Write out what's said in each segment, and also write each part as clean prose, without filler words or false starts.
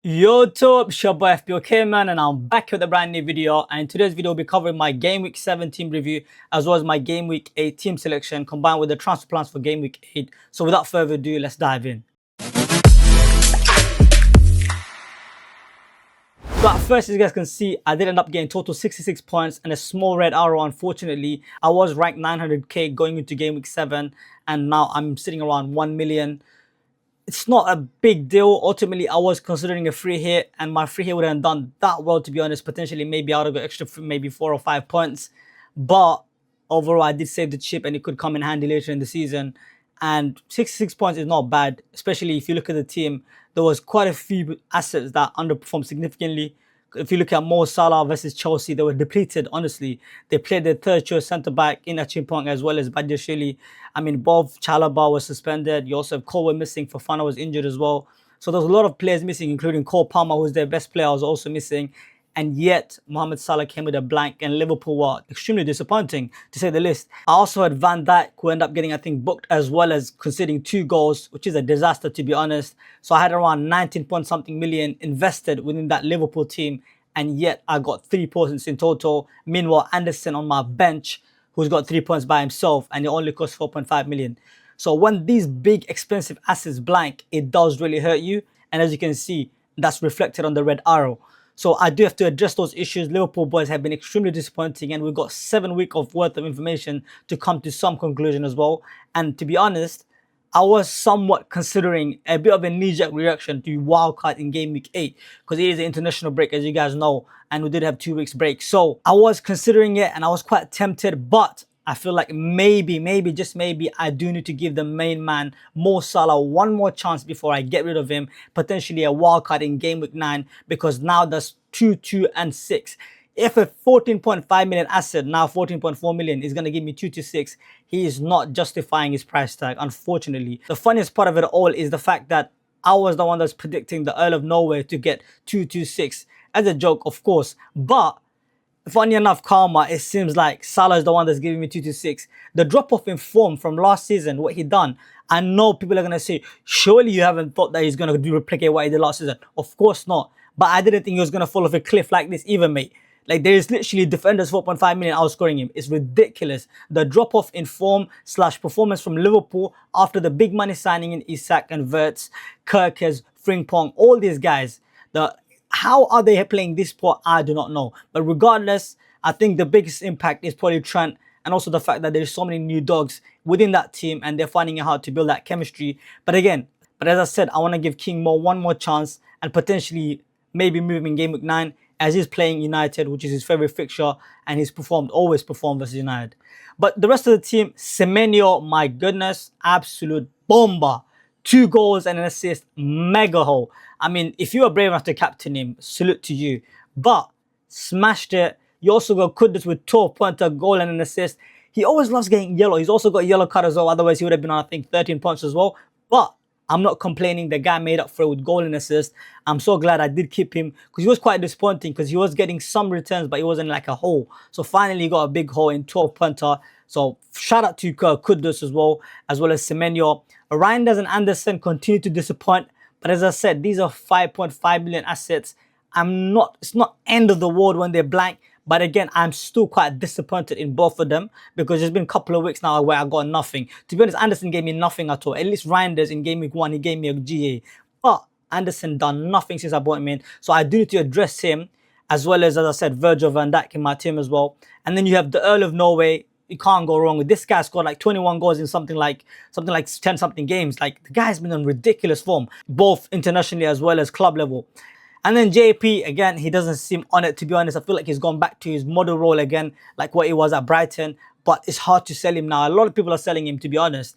Yo, what's up? It's your boy FPL Kayman, and I'm back with a brand new video. And in today's video, we'll be covering my Game Week 7 team review, as well as my Game Week 8 team selection, combined with the transfer plans for Game Week 8. So without further ado, let's dive in. So at first, as you guys can see, I did end up getting total 66 points and a small red arrow. Unfortunately, I was ranked 900k going into Game Week 7, and now I'm sitting around 1 million. It's not a big deal. Ultimately, I was considering a free hit, and my free hit wouldn't have done that well, to be honest. Potentially, maybe I would have got extra, maybe 4 or 5 points. But overall, I did save the chip, and it could come in handy later in the season. And 66 points is not bad, especially if you look at the team. There was quite a few assets that underperformed significantly. If you look at SALAH versus Chelsea, they were depleted, honestly. They played their third choice centre-back in Chimpong as well as Badiashile. I mean, both Chalobah was suspended. You also have Cole missing. Fofana was injured as well. So there's a lot of players missing, including Cole Palmer, who's their best player, was also missing. And yet, Mohamed Salah came with a blank, and Liverpool were extremely disappointing, to say the least. I also had Van Dijk, who ended up getting, I think, booked, as well as conceding 2 goals, which is a disaster, to be honest. So I had around 19-point-something million invested within that Liverpool team, and yet I got 3 points in total. Meanwhile, Anderson on my bench, who's got 3 points by himself, and it only cost 4.5 million. So when these big, expensive assets blank, it does really hurt you. And as you can see, that's reflected on the red arrow. So I do have to address those issues. Liverpool boys have been extremely disappointing, and we've got 7 weeks of worth of information to come to some conclusion as well. And to be honest, I was somewhat considering a bit of a knee-jerk reaction to wildcard in Game Week 8, because it is an international break, as you guys know, and we did have 2 weeks break. So I was considering it, and I was quite tempted, but I feel like maybe, just maybe, I do need to give the main man, Mo Salah, one more chance before I get rid of him. Potentially a wildcard in Game Week 9, because now that's 2, 2, and 6. If a 14.5 million asset, now 14.4 million, is going to give me 2 to 6, he is not justifying his price tag, unfortunately. The funniest part of it all is the fact that I was the one that's predicting the Earl of Nowhere to get 2 to 6. As a joke, of course. But funny enough, karma, it seems like Salah is the one that's giving me 2 to 6. The drop-off in form from last season, what he done, I know people are going to say, surely you haven't thought that he's going to replicate what he did last season. Of course not. But I didn't think he was going to fall off a cliff like this either, mate. Like, there is literally defenders 4.5 million outscoring him. It's ridiculous. The drop-off in form / performance from Liverpool after the big money signing in Isak and Wirtz, Kirkes, Frimpong, all these guys. How are they playing this poor? I do not know. But regardless, I think the biggest impact is probably Trent, and also the fact that there's so many new dogs within that team, and they're finding it hard to build that chemistry. But as I said, I want to give King Mo one more chance, and potentially maybe move him in Game Week 9, as he's playing United, which is his favorite fixture, and he's always performed versus United. But the rest of the team, Semenyo, my goodness, absolute bomba. 2 goals and an assist, mega hole. I mean, if you were brave enough to captain him, salute to you. But smashed it. You also got Kudus with 12 points, a goal and an assist. He always loves getting yellow. He's also got a yellow card as well. Otherwise, he would have been on, I think, 13 points as well. But I'm not complaining. The guy made up for it with goal and assist. I'm so glad I did keep him, because he was quite disappointing, because he was getting some returns, but he wasn't like a hole. So finally, he got a big hole in 12 pointer. So shout out to Kudus as well as Semenyo. Reinders and Anderson continue to disappoint. But as I said, these are 5.5 million assets. It's not end of the world when they're blank. But again, I'm still quite disappointed in both of them, because there's been a couple of weeks now where I got nothing. To be honest, Anderson gave me nothing at all. At least Reinders in Game Week 1, he gave me a GA. But Anderson done nothing since I bought him in. So I do need to address him, as well as I said, Virgil van Dijk in my team as well. And then you have the Earl of Norway. You can't go wrong with this guy. Scored like 21 goals in something like 10-something games. Like, the guy's been in ridiculous form, both internationally as well as club level. And then JP, again, he doesn't seem on it, to be honest. I feel like he's gone back to his model role again, like what he was at Brighton. But it's hard to sell him now. A lot of people are selling him, to be honest.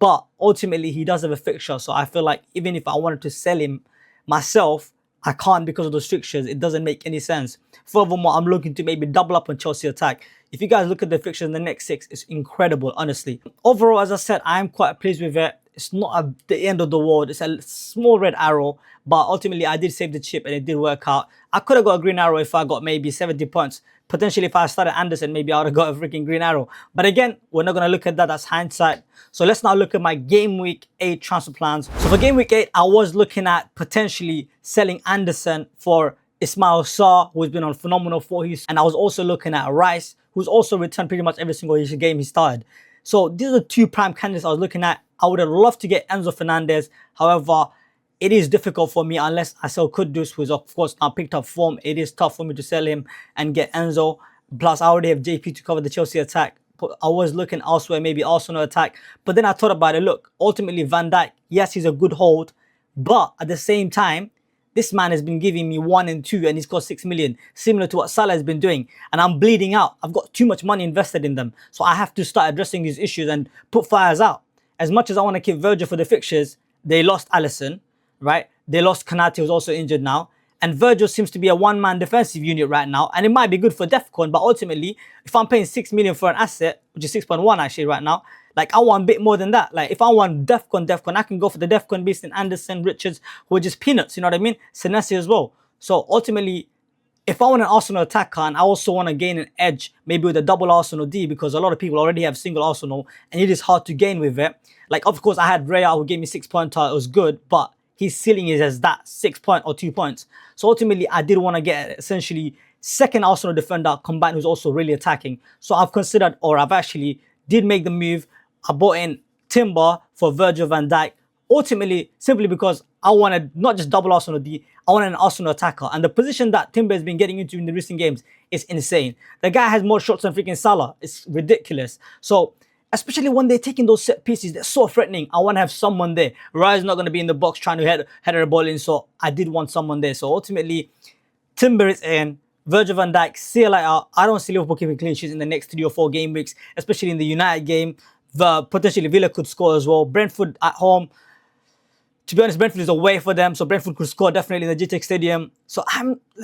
But ultimately, he does have a fixture. So I feel like even if I wanted to sell him myself, I can't, because of the strictures. It doesn't make any sense. Furthermore, I'm looking to maybe double up on Chelsea attack. If you guys look at the fixtures in the next 6, it's incredible, honestly. Overall, as I said, I am quite pleased with it. It's not the end of the world. It's a small red arrow, but ultimately I did save the chip and it did work out. I could have got a green arrow if I got maybe 70 points. Potentially, if I started Anderson, maybe I would have got a freaking green arrow. But again, we're not going to look at that. That's hindsight. So let's now look at my game week 8 transfer plans. So for game week 8, I was looking at potentially selling Anderson for Ismail Sarr, who's been on phenomenal form. And I was also looking at Rice, who's also returned pretty much every single game he started. So these are the 2 prime candidates I was looking at. I would have loved to get Enzo Fernandez. However, it is difficult for me unless I sell Kudus, who's of course now picked up form. It is tough for me to sell him and get Enzo. Plus, I already have JP to cover the Chelsea attack. I was looking elsewhere, maybe Arsenal attack. But then I thought about it. Look, ultimately Van Dijk, yes, he's a good hold. But at the same time, this man has been giving me 1 and 2 and he's got 6 million, similar to what Salah has been doing. And I'm bleeding out. I've got too much money invested in them. So I have to start addressing these issues and put fires out. As much as I want to keep Virgil for the fixtures, they lost Alisson, right? They lost Konate, who's also injured now. And Virgil seems to be a one-man defensive unit right now. And it might be good for DEFCON, but ultimately, if I'm paying 6 million for an asset, which is 6.1 actually right now, like I want a bit more than that. Like if I want DEFCON, I can go for the DEFCON beast in Anderson, Richards, who are just peanuts, you know what I mean? Senesi as well. So ultimately, if I want an Arsenal attacker and I also want to gain an edge, maybe with a double Arsenal D, because a lot of people already have single Arsenal and it is hard to gain with it. Like, of course, I had Raya who gave me 6 pointer. It was good, but his ceiling is as that 6 point or 2 points. So ultimately, I did want to get essentially second Arsenal defender combined who's also really attacking. So I've considered, or I've actually did make the move. I bought in Timber for Virgil van Dijk. Ultimately, simply because I wanted not just double Arsenal D, I wanted an Arsenal attacker. And the position that Timber has been getting into in the recent games is insane. The guy has more shots than freaking Salah. It's ridiculous. So, especially when they're taking those set pieces, they're so threatening. I want to have someone there. Raya's not going to be in the box trying to head a ball in, so I did want someone there. So ultimately, Timber is in. Virgil van Dijk, CLI out. I don't see Liverpool keeping clean sheets in the next 3 or 4 game weeks, especially in the United game. Potentially Villa could score as well. Brentford at home. To be honest, Brentford is away for them, so Brentford could score definitely in the GTX Stadium. So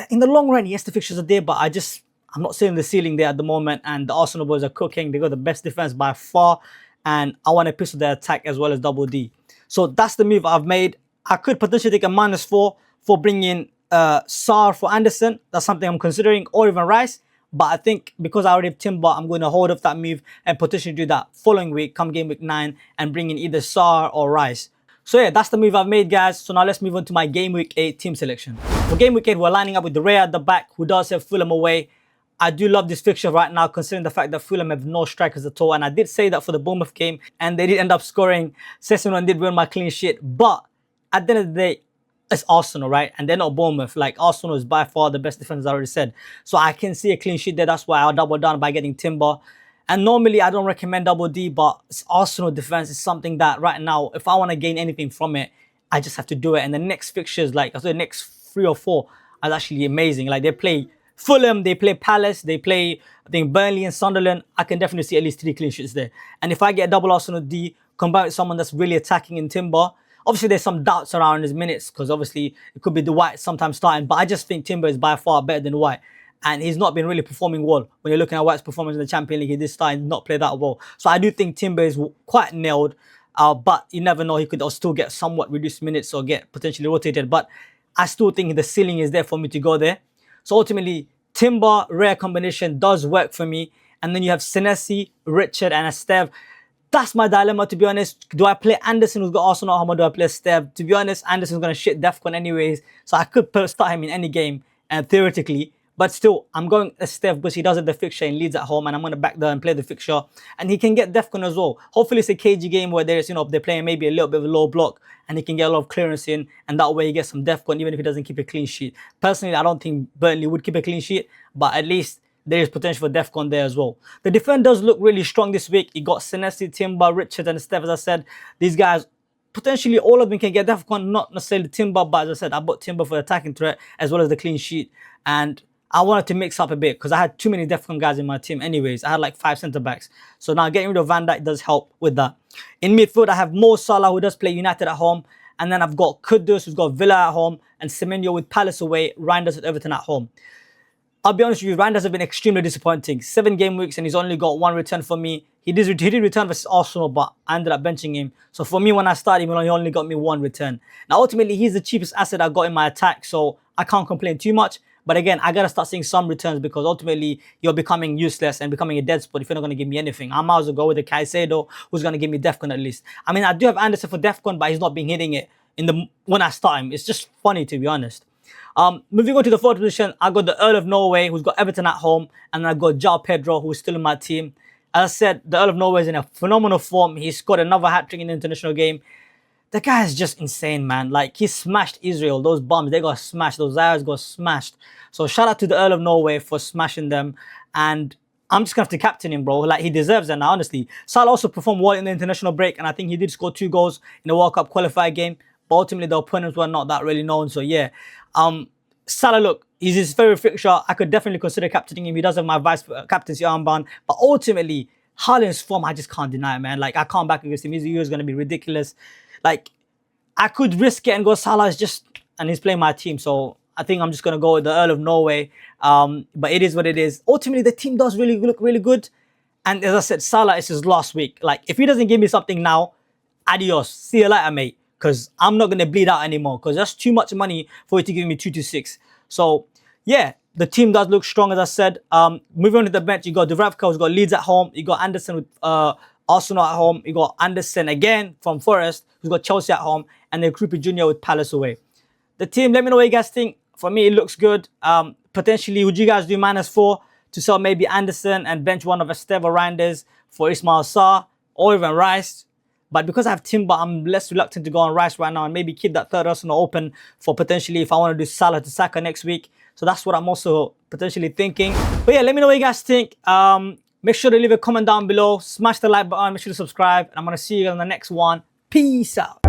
in the long run, yes, the fixtures are there, but I'm not seeing the ceiling there at the moment. And the Arsenal boys are cooking. They got the best defense by far, and I want to pistol their attack as well as double D. So that's the move I've made. I could potentially take a -4 for bringing Sarr for Anderson. That's something I'm considering, or even Rice. But I think because I already have Timber, I'm going to hold off that move and potentially do that following week, come game week 9, and bring in either Sarr or Rice. So yeah, that's the move I've made, guys. So now let's move on to my game week 8 team selection. For game week 8, we're lining up with the Raya at the back, who does have Fulham away. I do love this fixture right now, considering the fact that Fulham have no strikers at all. And I did say that for the Bournemouth game, and they did end up scoring. Sessignon did ruin my clean sheet. But at the end of the day, it's Arsenal, right? And they're not Bournemouth. Like, Arsenal is by far the best defense, I already said. So I can see a clean sheet there. That's why I'll double down by getting Timber. And normally, I don't recommend double D, but Arsenal defense is something that right now, if I want to gain anything from it, I just have to do it. And the next fixtures, like I said, the next 3 or 4 are actually amazing. Like, they play Fulham, they play Palace, they play, I think, Burnley and Sunderland. I can definitely see at least 3 clean sheets there. And if I get double Arsenal D, combined with someone that's really attacking in Timber, obviously there's some doubts around his minutes, because obviously it could be the White sometimes starting, but I just think Timber is by far better than White. And he's not been really performing well. When you're looking at White's performance in the Champions League, he did start and not play that well. So I do think Timber is quite nailed, but you never know. He could still get somewhat reduced minutes or get potentially rotated. But I still think the ceiling is there for me to go there. So ultimately, Timber, Rare combination does work for me. And then you have Senesi, Richard, and Esteve. That's my dilemma, to be honest. Do I play Anderson, who's got Arsenal, or do I play Esteve? To be honest, Anderson's going to shit DEFCON anyways. So I could start him in any game, and theoretically. But still, I'm going Esteve because he does it the fixture and Leeds at home, and I'm going to back there and play the fixture. And he can get DEFCON as well. Hopefully it's a KG game where there's, they're playing maybe a little bit of a low block and he can get a lot of clearance in, and that way he gets some DEFCON even if he doesn't keep a clean sheet. Personally, I don't think Burnley would keep a clean sheet, but at least there is potential for DEFCON there as well. The defense does look really strong this week. You got Senesi, Timber, Richard, and Esteve, as I said. These guys, potentially all of them can get DEFCON, not necessarily Timber, but as I said, I bought Timber for the attacking threat as well as the clean sheet. And I wanted to mix up a bit because I had too many DEFCON guys in my team anyways. I had like 5 centre-backs. So now getting rid of Van Dijk does help with that. In midfield, I have Mo Salah, who does play United at home. And then I've got Kudus, who's got Villa at home. And Semenyo with Palace away. Reinders at Everton at home. I'll be honest with you, Randers have been extremely disappointing. 7 game weeks and he's only got 1 return for me. He did return versus Arsenal, but I ended up benching him. So for me, when I started him, he only got me 1 return. Now, ultimately, he's the cheapest asset I got in my attack, so I can't complain too much. But again, I got to start seeing some returns because ultimately, you're becoming useless and becoming a dead spot if you're not going to give me anything. I might as well go with the Caicedo, who's going to give me Defcon at least. I mean, I do have Anderson for Defcon, but he's not been hitting it when I start him. It's just funny, to be honest. Moving on to the fourth position, I got the Earl of Norway, who's got Everton at home, and I got João Pedro, who's still in my team. As I said, the Earl of Norway is in a phenomenal form. He scored another hat-trick in the international game. The guy is just insane, man. Like, he smashed Israel. Those bums, they got smashed. Those Zayas got smashed. So shout out to the Earl of Norway for smashing them. And I'm just going to have to captain him, bro. Like, he deserves it now, honestly. Salah also performed well in the international break, and I think he did score 2 goals in the World Cup qualifier game. But ultimately, the opponents were not that really known. So, yeah. Salah, look, he's his favorite fixture. I could definitely consider captaining him. He does have my vice captaincy armband. But ultimately, Haaland's form, I just can't deny it, man. Like, I can't back against him. His EU is going to be ridiculous. Like, I could risk it and go Salah. And he's playing my team. So, I think I'm just going to go with the Earl of Norway. But it is what it is. Ultimately, the team does look really good. And as I said, Salah is his last week. Like, if he doesn't give me something now, adios. See you later, mate. Because I'm not going to bleed out anymore. Because that's too much money for you to give me 2 to 6. So, yeah, the team does look strong, as I said. Moving on to the bench, you got Dubravka, who's got Leeds at home. You got Anderson with Arsenal at home. You got Anderson again from Forest, who's got Chelsea at home. And then Krupi Jr. with Palace away. The team, let me know what you guys think. For me, it looks good. Potentially, would you guys do -4 to sell maybe Anderson and bench one of Esteva Randers for Ismail Sarr or even Rice? But because I have Timber, I'm less reluctant to go on Rice right now and maybe keep that third Arsenal open for potentially if I want to do Salah to Saka next week. So that's what I'm also potentially thinking. But yeah, let me know what you guys think. Make sure to leave a comment down below. Smash the like button. Make sure to subscribe. And I'm going to see you guys on the next one. Peace out.